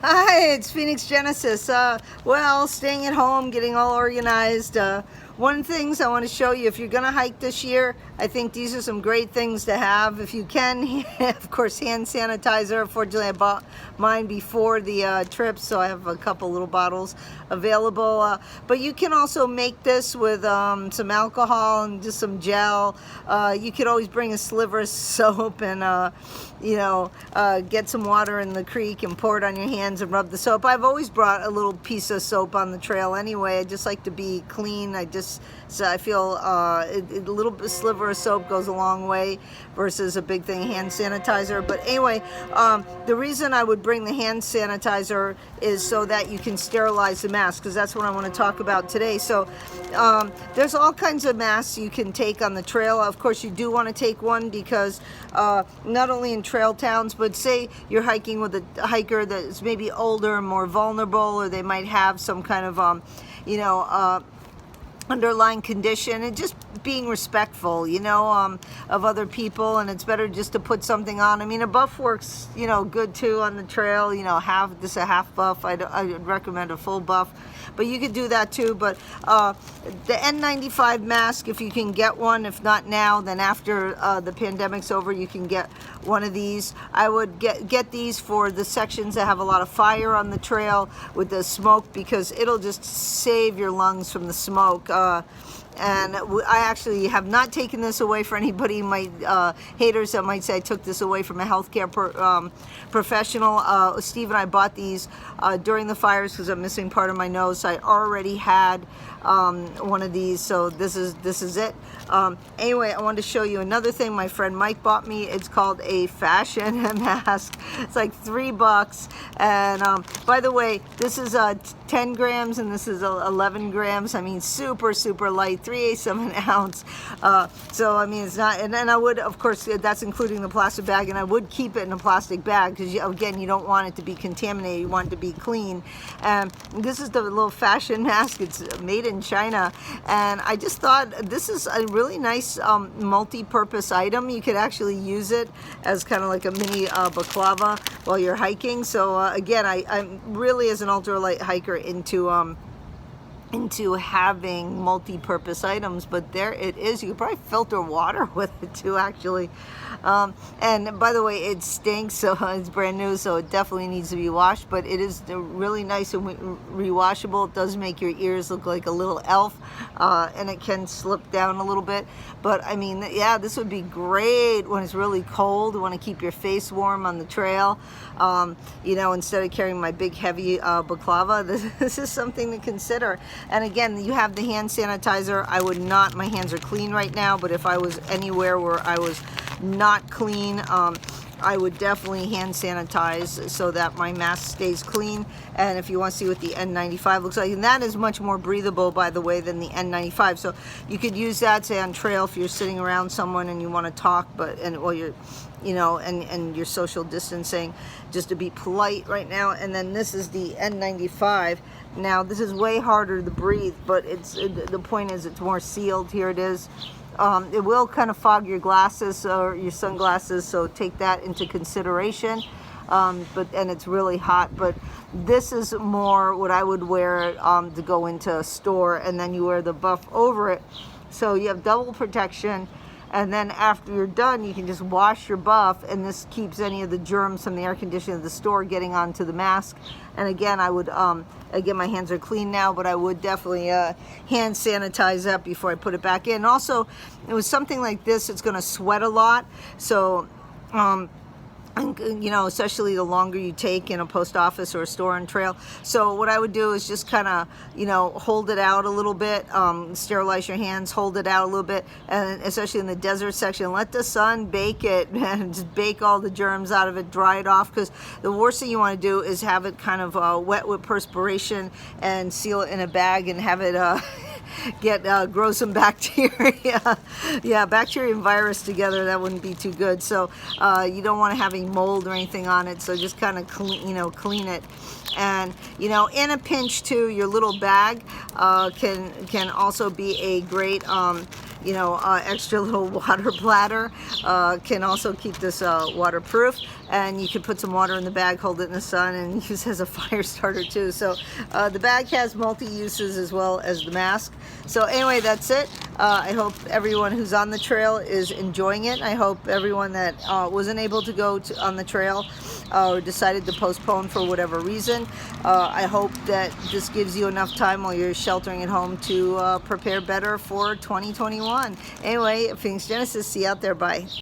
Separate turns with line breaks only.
Hi, it's Phoenix Genesis. Well, staying at home, getting all organized. One things I want to show you, if you're going to hike this year, I think these are some great things to have. If you can, of course, hand sanitizer. Unfortunately, I bought mine before the trip, so I have a couple little bottles available. But you can also make this with some alcohol and just some gel. You could always bring a sliver of soap and, get some water in the creek and pour it on your hands and rub the soap. I've always brought a little piece of soap on the trail anyway. I just like to be clean. I feel a little sliver of soap goes a long way versus a big thing of hand sanitizer. But anyway, the reason I would bring the hand sanitizer is so that you can sterilize the mask, because that's what I want to talk about today. So there's all kinds of masks you can take on the trail. Of course, you do want to take one because not only in trail towns, but say you're hiking with a hiker that's maybe older and more vulnerable, or they might have some kind of underlying condition, and just being respectful, of other people. And it's better just to put something on. I mean, a buff works, good too on the trail. A half buff. I'd recommend a full buff, but you could do that too. But the N95 mask, if you can get one, if not now, then after the pandemic's over, you can get one of these. I would get these for the sections that have a lot of fire on the trail with the smoke, because it'll just save your lungs from the smoke. And I actually have not taken this away for anybody, haters that might say I took this away from a healthcare professional. Steve and I bought these during the fires because I'm missing part of my nose. So I already had one of these, so this is it. Anyway, I wanted to show you another thing my friend Mike bought me. It's called a fashion mask. It's like $3. And by the way, this is 10 grams and this is 11 grams. I mean, super light, 3/8 of an ounce. So I mean, it's not. And then I would, of course, that's including the plastic bag, and I would keep it in a plastic bag because again, you don't want it to be contaminated. You want it to be clean. And this is the little fashion mask. It's made in China, and I just thought this is a really nice multi-purpose item. You could actually use it as kind of like a mini baklava while you're hiking. So again, I'm really, as an ultralight hiker, into having multi-purpose items. But there it is. You could probably filter water with it too, actually. And by the way, it stinks, so it's brand new, so it definitely needs to be washed. But it is really nice and rewashable. It does make your ears look like a little elf, and it can slip down a little bit. But I mean, yeah, this would be great when it's really cold. You want to keep your face warm on the trail. Instead of carrying my big heavy baklava, this is something to consider. And again, you have the hand sanitizer. I would not, my hands are clean right now, but if I was anywhere where I was not clean, I would definitely hand sanitize so that my mask stays clean. And if you want to see what the N95 looks like, and that is much more breathable, by the way, than the N95. So you could use that, say, on trail if you're sitting around someone and you want to talk, while you're, and you're social distancing, just to be polite right now. And then this is the N95. Now, this is way harder to breathe, but the point is it's more sealed. Here it is. It will kind of fog your glasses or your sunglasses, so take that into consideration. And it's really hot, but this is more what I would wear to go into a store, and then you wear the buff over it, so you have double protection. And then after you're done, you can just wash your buff, and this keeps any of the germs from the air conditioning of the store getting onto the mask. And again, I would, my hands are clean now, but I would definitely hand sanitize that before I put it back in. Also, it was something like this, it's going to sweat a lot, so especially the longer you take in a post office or a store on trail. So what I would do is just kind of, hold it out a little bit, sterilize your hands, hold it out a little bit, and especially in the desert section, let the sun bake it and just bake all the germs out of it, dry it off, because the worst thing you want to do is have it kind of wet with perspiration and seal it in a bag and have it grow some bacteria. Yeah, bacteria and virus together, that wouldn't be too good. So you don't want to have any mold or anything on it, so just kind of clean it. And in a pinch too, your little bag can also be a great you know, extra little water bladder can also keep this waterproof. And you can put some water in the bag, hold it in the sun, and use as a fire starter too. So the bag has multi-uses as well as the mask. So anyway, that's it. I hope everyone who's on the trail is enjoying it. I hope everyone that wasn't able to go on the trail or decided to postpone for whatever reason, I hope that this gives you enough time while you're sheltering at home to prepare better for 2021. Anyway, Phoenix Genesis, see you out there. Bye.